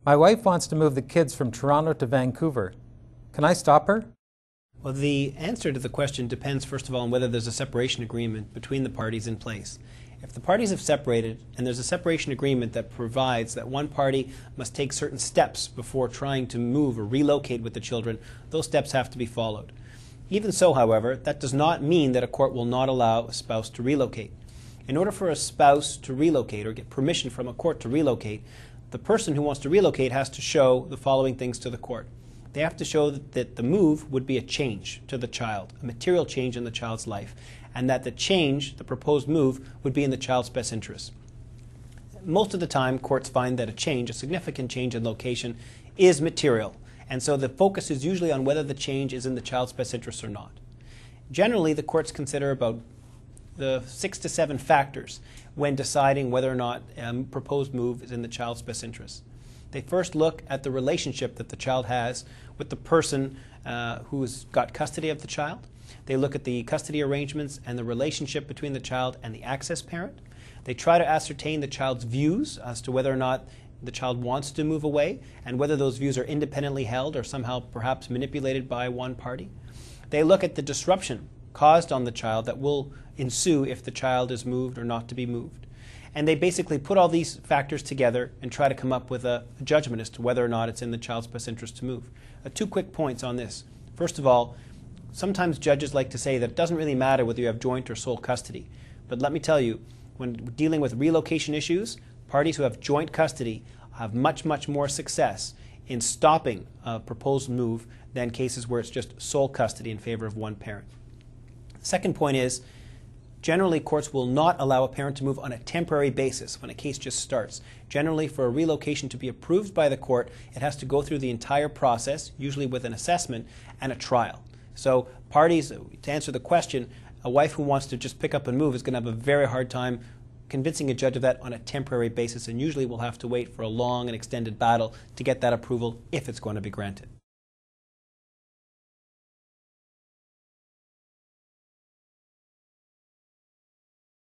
My wife wants to move the kids from Toronto to Vancouver. Can I stop her? Well, the answer to the question depends, first of all, on whether there's a separation agreement between the parties in place. If the parties have separated and there's a separation agreement that provides that one party must take certain steps before trying to move or relocate with the children, those steps have to be followed. Even so, however, that does not mean that a court will not allow a spouse to relocate. In order for a spouse to relocate or get permission from a court to relocate, the person who wants to relocate has to show the following things to the court. They have to show that the move would be a change to the child, a material change in the child's life, and that the change, the proposed move, would be in the child's best interest. Most of the time, courts find that a change, a significant change in location, is material, and so the focus is usually on whether the change is in the child's best interest or not. Generally, the courts consider about the 6 to 7 factors when deciding whether or not a proposed move is in the child's best interest. They first look at the relationship that the child has with the person who's got custody of the child. They look at the custody arrangements and the relationship between the child and the access parent. They try to ascertain the child's views as to whether or not the child wants to move away and whether those views are independently held or somehow perhaps manipulated by one party. They look at the disruption caused on the child that will ensue if the child is moved or not to be moved. And they basically put all these factors together and try to come up with a judgment as to whether or not it's in the child's best interest to move. 2 quick points on this. First of all, sometimes judges like to say that it doesn't really matter whether you have joint or sole custody. But let me tell you, when dealing with relocation issues, parties who have joint custody have much, much more success in stopping a proposed move than cases where it's just sole custody in favor of one parent. Second point is, generally, courts will not allow a parent to move on a temporary basis when a case just starts. Generally, for a relocation to be approved by the court, it has to go through the entire process, usually with an assessment and a trial. So parties, to answer the question, a wife who wants to just pick up and move is going to have a very hard time convincing a judge of that on a temporary basis, and usually will have to wait for a long and extended battle to get that approval if it's going to be granted.